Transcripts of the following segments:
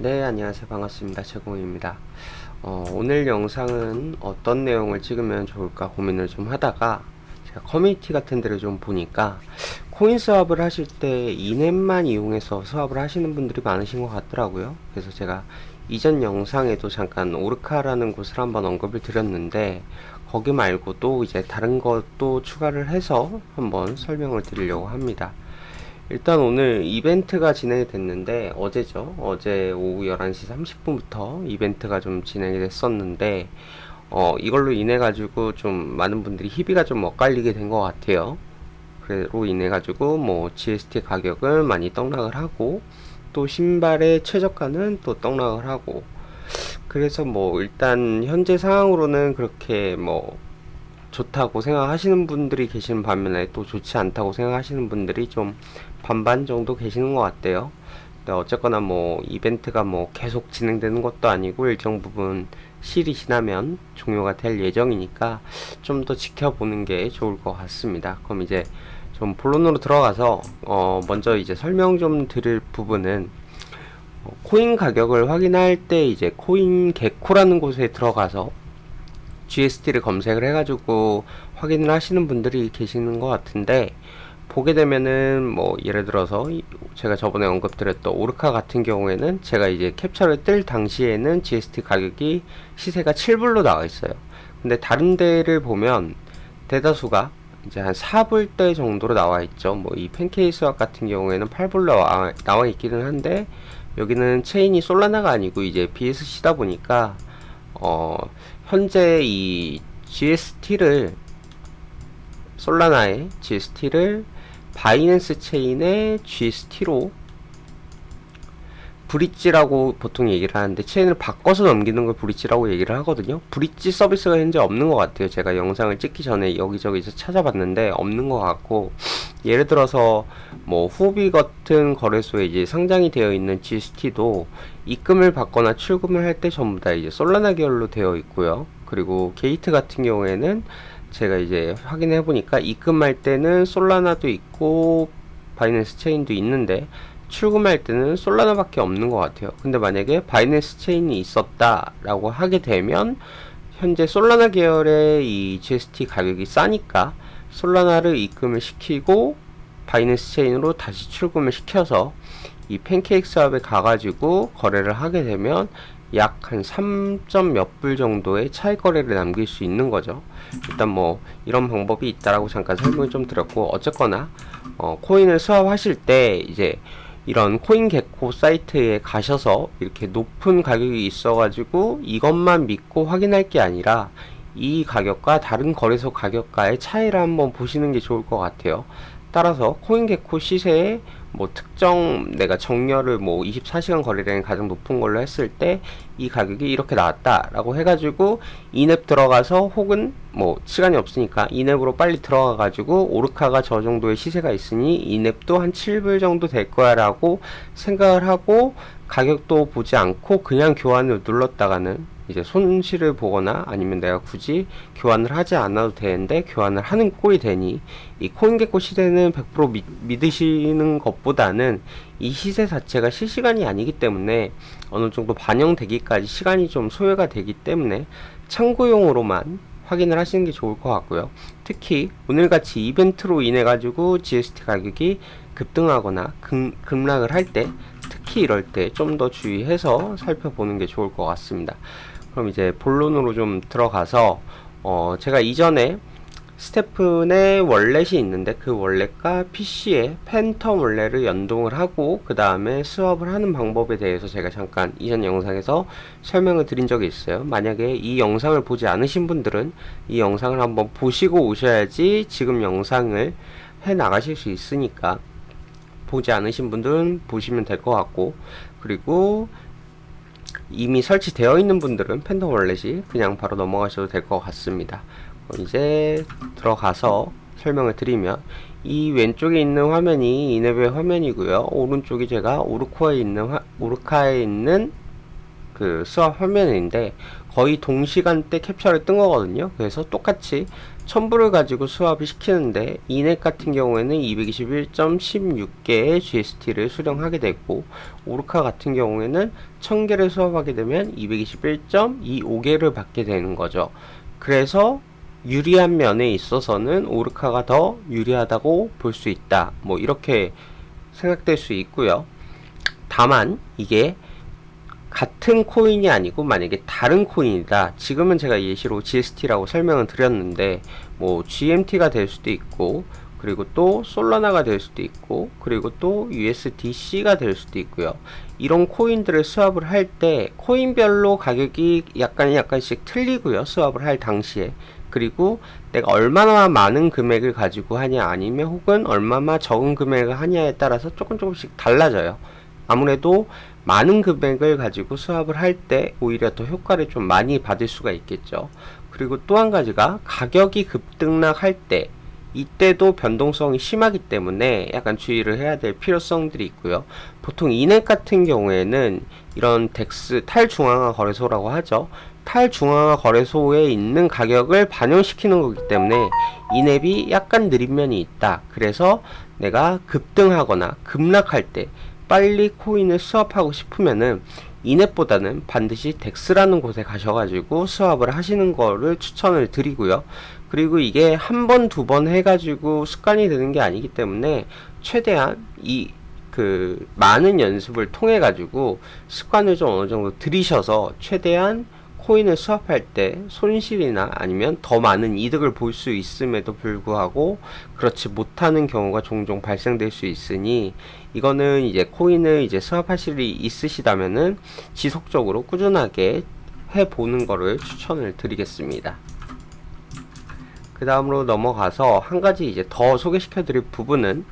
네, 안녕하세요. 반갑습니다. 제공입니다. 오늘 영상은 어떤 내용을 찍으면 좋을까 고민을 좀 하다가 제가 커뮤니티 같은 데를 좀 보니까 코인 스왑을 하실 때 이넷만 이용해서 스왑을 하시는 분들이 많으신 것 같더라고요. 그래서 제가 이전 영상에도 잠깐 오르카라는 곳을 한번 언급을 드렸는데 거기 말고도 이제 다른 것도 추가를 해서 한번 설명을 드리려고 합니다. 일단 오늘 이벤트가 진행이 됐는데 어제죠. 어제 오후 11시 30분부터 이벤트가 좀 진행이 됐었는데 이걸로 인해 가지고 좀 많은 분들이 희비가 좀 엇갈리게 된 것 같아요. 그로 인해 가지고 뭐 GST 가격은 많이 떡락을 하고 또 신발의 최저가는 또 떡락을 하고, 그래서 뭐 일단 현재 상황으로는 그렇게 뭐 좋다고 생각하시는 분들이 계시는 반면에 또 좋지 않다고 생각하시는 분들이 좀 반반 정도 계시는 것 같대요. 근데 어쨌거나 뭐 이벤트가 뭐 계속 진행되는 것도 아니고 일정 부분 실이 지나면 종료가 될 예정이니까 좀 더 지켜보는 게 좋을 것 같습니다. 그럼 이제 좀 본론으로 들어가서 먼저 이제 설명 좀 드릴 부분은 코인 가격을 확인할 때 이제 코인 개코라는 곳에 들어가서 GST를 검색을 해가지고 확인을 하시는 분들이 계시는 것 같은데, 보게 되면은 뭐 예를 들어서 제가 저번에 언급드렸던 오르카 같은 경우에는 제가 이제 캡처를 뜰 당시에는 GST 가격이 시세가 7불로 나와 있어요. 근데 다른 데를 보면 대다수가 이제 한 4불대 정도로 나와 있죠. 뭐 이 팬케이크 스왑 같은 경우에는 8불로 나와 있기는 한데, 여기는 체인이 솔라나가 아니고 이제 BSC다 보니까 어 현재 이 GST를, 솔라나의 GST를 바이낸스 체인의 GST로 브릿지라고 보통 얘기를 하는데, 체인을 바꿔서 넘기는 걸 브릿지라고 얘기를 하거든요. 브릿지 서비스가 현재 없는 것 같아요. 제가 영상을 찍기 전에 여기저기서 찾아봤는데 없는 것 같고, 예를 들어서 뭐 후비 같은 거래소에 이제 상장이 되어 있는 GST도 입금을 받거나 출금을 할 때 전부 다 이제 솔라나 계열로 되어 있고요. 그리고 게이트 같은 경우에는 제가 이제 확인해 보니까 입금할 때는 솔라나도 있고 바이낸스 체인도 있는데 출금할 때는 솔라나밖에 없는 것 같아요. 근데 만약에 바이낸스 체인이 있었다라고 하게 되면 현재 솔라나 계열의 이 GST 가격이 싸니까 솔라나를 입금을 시키고 바이낸스 체인으로 다시 출금을 시켜서 이 팬케이크 스왑에 가가지고 거래를 하게 되면 약 한 3점 몇 불 정도의 차익 거래를 남길 수 있는 거죠. 일단 뭐 이런 방법이 있다라고 잠깐 설명을 좀 드렸고, 어쨌거나 코인을 스왑하실 때 이제 이런 코인 개코 사이트에 가셔서 이렇게 높은 가격이 있어가지고 이것만 믿고 확인할 게 아니라 이 가격과 다른 거래소 가격과의 차이를 한번 보시는 게 좋을 것 같아요. 따라서 코인 개코 시세에 뭐 특정 내가 정렬을 뭐 24시간 거래량이 가장 높은 걸로 했을 때 이 가격이 이렇게 나왔다라고 해가지고 이넵 들어가서, 혹은 뭐 시간이 없으니까 이넵으로 빨리 들어가가지고 오르카가 저 정도의 시세가 있으니 이넵도 한 7불 정도 될 거야 라고 생각을 하고 가격도 보지 않고 그냥 교환을 눌렀다가는 이제 손실을 보거나 아니면 내가 굳이 교환을 하지 않아도 되는데 교환을 하는 꼴이 되니, 이 코인게코 시대는 100% 믿으시는 것보다는 이 시세 자체가 실시간이 아니기 때문에 어느 정도 반영되기까지 시간이 좀 소요가 되기 때문에 참고용으로만 확인을 하시는 게 좋을 것 같고요. 특히 오늘같이 이벤트로 인해 가지고 GST 가격이 급등하거나 급락을 할 때, 특히 이럴 때 좀 더 주의해서 살펴보는 게 좋을 것 같습니다. 그럼 이제 본론으로 좀 들어가서 제가 이전에 스테픈의 월렛이 있는데 그 월렛과 PC에 팬텀 월렛을 연동을 하고 그 다음에 스왑을 하는 방법에 대해서 제가 잠깐 이전 영상에서 설명을 드린 적이 있어요. 만약에 이 영상을 보지 않으신 분들은 이 영상을 한번 보시고 오셔야지 지금 영상을 해 나가실 수 있으니까, 보지 않으신 분들은 보시면 될 것 같고, 그리고 이미 설치되어 있는 분들은 팬텀 월렛이 그냥 바로 넘어가셔도 될 것 같습니다. 이제 들어가서 설명을 드리면, 이 왼쪽에 있는 화면이 이넵의 화면이고요. 오른쪽이 제가 오르카에 있는 그 스왑 화면인데, 거의 동시간대 캡처를 뜬 거거든요. 그래서 똑같이 1000불을 가지고 수합을 시키는데 이넷 같은 경우에는 221.16개의 GST를 수령하게 되고, 오르카 같은 경우에는 1000개를 수합하게 되면 221.25개를 받게 되는 거죠. 그래서 유리한 면에 있어서는 오르카가 더 유리하다고 볼 수 있다, 뭐 이렇게 생각될 수 있고요. 다만 이게 같은 코인이 아니고 만약에 다른 코인이다, 지금은 제가 예시로 GST라고 설명을 드렸는데 뭐 GMT가 될 수도 있고, 그리고 또 솔라나가 될 수도 있고, 그리고 또 USDC가 될 수도 있고요. 이런 코인들을 수합을 할 때 코인별로 가격이 약간씩 틀리고요, 수합을 할 당시에. 그리고 내가 얼마나 많은 금액을 가지고 하냐, 아니면 혹은 얼마나 적은 금액을 하냐에 따라서 조금씩 달라져요. 아무래도 많은 금액을 가지고 수합을 할 때 오히려 더 효과를 좀 많이 받을 수가 있겠죠. 그리고 또 한 가지가 가격이 급등락할 때, 이때도 변동성이 심하기 때문에 약간 주의를 해야 될 필요성들이 있고요. 보통 이넷 같은 경우에는 이런 덱스 탈중앙화 거래소라고 하죠. 탈중앙화 거래소에 있는 가격을 반영시키는 거기 때문에 이넷이 약간 느린 면이 있다. 그래서 내가 급등하거나 급락할 때 빨리 코인을 수합하고 싶으면은 이넷보다는 반드시 덱스라는 곳에 가셔가지고 수합을 하시는 거를 추천을 드리고요. 그리고 이게 한 번, 두 번 해가지고 습관이 되는 게 아니기 때문에 최대한 많은 연습을 통해 가지고 습관을 좀 어느 정도 들이셔서 최대한 코인을 수합할 때 손실이나 아니면 더 많은 이득을 볼 수 있음에도 불구하고 그렇지 못하는 경우가 종종 발생될 수 있으니, 이거는 이제 코인을 이제 수합하실 일이 있으시다면은 지속적으로 꾸준하게 해보는 거를 추천을 드리겠습니다. 그 다음으로 넘어가서 한 가지 이제 더 소개시켜 드릴 부분은,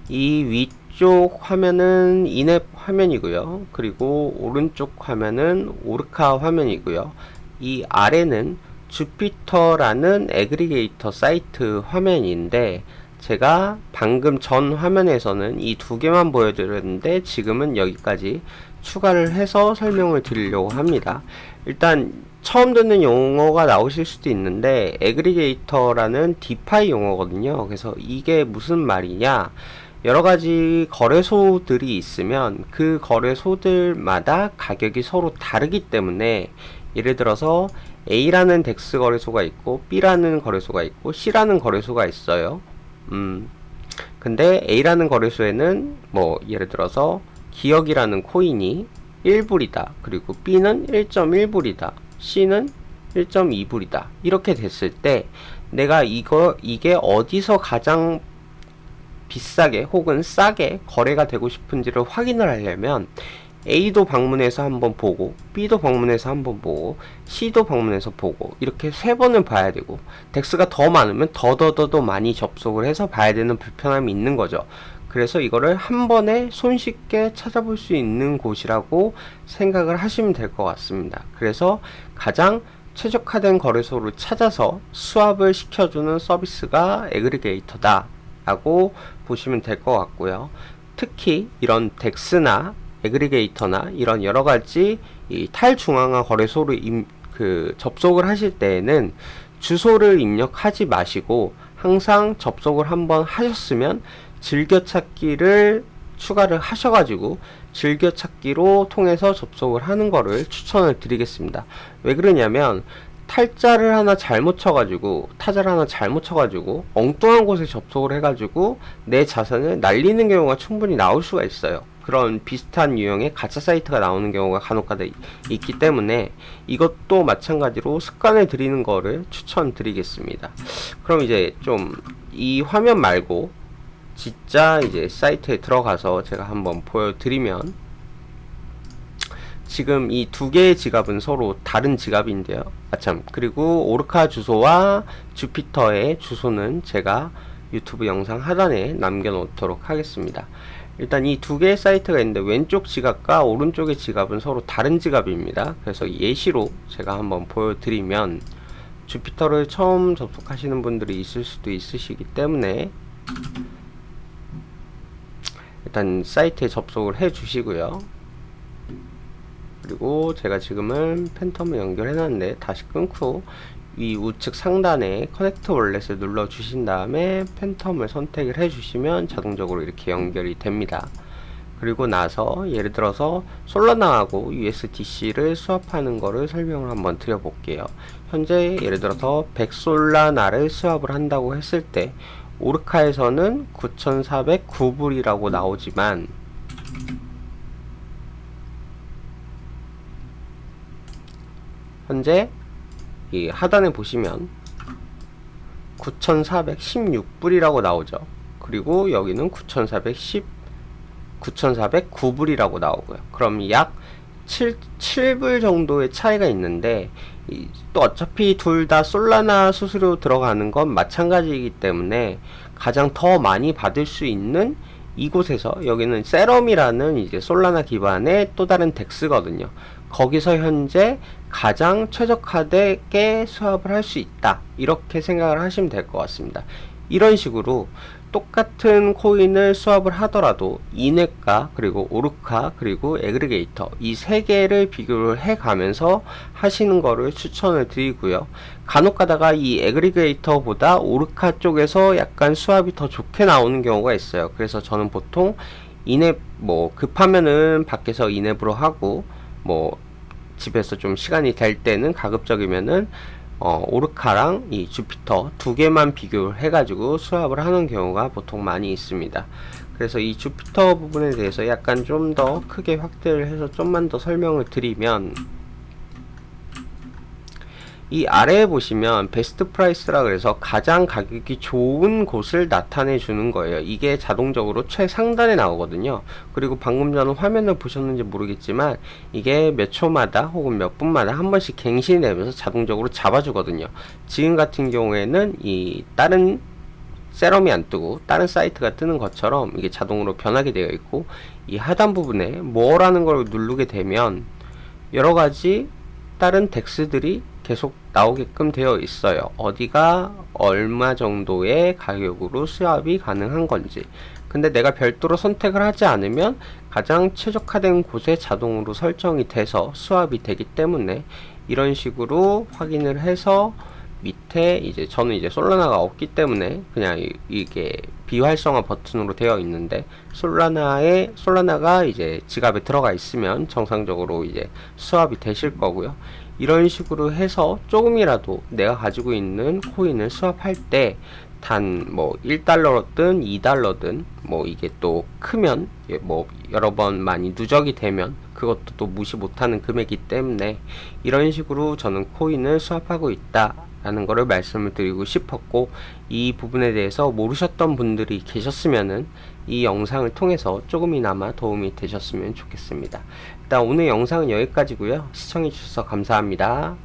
이 위쪽 화면은 이넷 화면이고요. 그리고 오른쪽 화면은 오르카 화면이고요. 이 아래는 주피터라는 애그리게이터 사이트 화면인데, 제가 방금 전 화면에서는 이 두 개만 보여드렸는데 지금은 여기까지 추가를 해서 설명을 드리려고 합니다. 일단 처음 듣는 용어가 나오실 수도 있는데, 애그리게이터라는 디파이 용어거든요. 그래서 이게 무슨 말이냐, 여러가지 거래소들이 있으면 그 거래소들마다 가격이 서로 다르기 때문에, 예를 들어서 A라는 덱스 거래소가 있고 B라는 거래소가 있고 C라는 거래소가 있어요. 근데 A라는 거래소에는 뭐 예를 들어서 기억이라는 코인이 1불이다. 그리고 B는 1.1불이다. C는 1.2불이다. 이렇게 됐을 때 내가 이게 어디서 가장 비싸게 혹은 싸게 거래가 되고 싶은지를 확인을 하려면 A도 방문해서 한번 보고, B도 방문해서 한번 보고, C도 방문해서 보고, 이렇게 세 번을 봐야 되고, 덱스가 더 많으면 더 많이 접속을 해서 봐야 되는 불편함이 있는 거죠. 그래서 이거를 한 번에 손쉽게 찾아볼 수 있는 곳이라고 생각을 하시면 될 것 같습니다. 그래서 가장 최적화된 거래소를 찾아서 수합을 시켜주는 서비스가 애그리게이터다 라고 보시면 될 것 같고요. 특히 이런 덱스나 애그리게이터나 이런 여러가지 이 탈중앙화 거래소를 접속을 하실 때에는 주소를 입력하지 마시고, 항상 접속을 한번 하셨으면 즐겨찾기를 추가를 하셔가지고 즐겨찾기로 통해서 접속을 하는 거를 추천을 드리겠습니다. 왜 그러냐면, 타자를 하나 잘못 쳐가지고 엉뚱한 곳에 접속을 해가지고 내 자산을 날리는 경우가 충분히 나올 수가 있어요. 그런 비슷한 유형의 가짜 사이트가 나오는 경우가 간혹가다 있기 때문에 이것도 마찬가지로 습관을 들이는 거를 추천드리겠습니다. 그럼 이제 좀 이 화면 말고 진짜 이제 사이트에 들어가서 제가 한번 보여드리면, 지금 이 두 개의 지갑은 서로 다른 지갑인데요. 그리고 오르카 주소와 주피터의 주소는 제가 유튜브 영상 하단에 남겨놓도록 하겠습니다. 일단 이 두 개의 사이트가 있는데 왼쪽 지갑과 오른쪽의 지갑은 서로 다른 지갑입니다. 그래서 예시로 제가 한번 보여드리면, 주피터를 처음 접속하시는 분들이 있을 수도 있으시기 때문에 일단 사이트에 접속을 해 주시고요. 그리고 제가 지금은 팬텀을 연결해 놨는데 다시 끊고 이 우측 상단에 커넥트 월렛을 눌러 주신 다음에 팬텀을 선택을 해 주시면 자동적으로 이렇게 연결이 됩니다. 그리고 나서 예를 들어서 솔라나하고 USDC를 수합하는 거를 설명을 한번 드려볼게요. 현재 예를 들어서 100솔라나를 수합을 한다고 했을 때 오르카에서는 9,409불이라고 나오지만 현재 이 하단에 보시면 9,416불이라고 나오죠. 그리고 여기는 9,409불이라고 나오고요. 그럼 약 7불 정도의 차이가 있는데 또 어차피 둘 다 솔라나 수수료 들어가는 건 마찬가지이기 때문에 가장 더 많이 받을 수 있는 이곳에서 여기는 세럼이라는 이제 솔라나 기반의 또 다른 덱스거든요. 거기서 현재 가장 최적화되게 수합을 할 수 있다, 이렇게 생각을 하시면 될 것 같습니다. 이런 식으로 똑같은 코인을 수합을 하더라도 이넷과 그리고 오르카 그리고 에그리게이터 이 세 개를 비교를 해 가면서 하시는 거를 추천을 드리고요. 간혹 가다가 이 에그리게이터보다 오르카 쪽에서 약간 수합이 더 좋게 나오는 경우가 있어요. 그래서 저는 보통 이넷 뭐 급하면은 밖에서 이넷으로 하고 뭐 집에서 좀 시간이 될 때는 가급적이면은 오르카랑 이 주피터 두 개만 비교를 해가지고 수합을 하는 경우가 보통 많이 있습니다. 그래서 이 주피터 부분에 대해서 약간 좀 더 크게 확대를 해서 좀만 더 설명을 드리면, 이 아래에 보시면 베스트 프라이스라 그래서 가장 가격이 좋은 곳을 나타내 주는 거예요. 이게 자동적으로 최상단에 나오거든요. 그리고 방금 전에 화면을 보셨는지 모르겠지만 이게 몇 초마다 혹은 몇 분마다 한 번씩 갱신이 되면서 자동적으로 잡아주거든요. 지금 같은 경우에는 이 다른 세럼이 안 뜨고 다른 사이트가 뜨는 것처럼 이게 자동으로 변하게 되어 있고, 이 하단 부분에 뭐라는 걸 누르게 되면 여러가지 다른 덱스들이 계속 나오게끔 되어 있어요. 어디가 얼마 정도의 가격으로 수합이 가능한 건지. 근데 내가 별도로 선택을 하지 않으면 가장 최적화된 곳에 자동으로 설정이 돼서 수합이 되기 때문에 이런 식으로 확인을 해서 밑에 이제 저는 이제 솔라나가 없기 때문에 그냥 이게 비활성화 버튼으로 되어 있는데, 솔라나가 이제 지갑에 들어가 있으면 정상적으로 이제 수합이 되실 거고요. 이런 식으로 해서 조금이라도 내가 가지고 있는 코인을 수합할 때 단 뭐 1달러든 2달러든 뭐 이게 또 크면 뭐 여러 번 많이 누적이 되면 그것도 또 무시 못하는 금액이기 때문에 이런 식으로 저는 코인을 수합하고 있다 라는 거를 말씀을 드리고 싶었고, 이 부분에 대해서 모르셨던 분들이 계셨으면은 이 영상을 통해서 조금이나마 도움이 되셨으면 좋겠습니다. 일단 오늘 영상은 여기까지고요. 시청해 주셔서 감사합니다.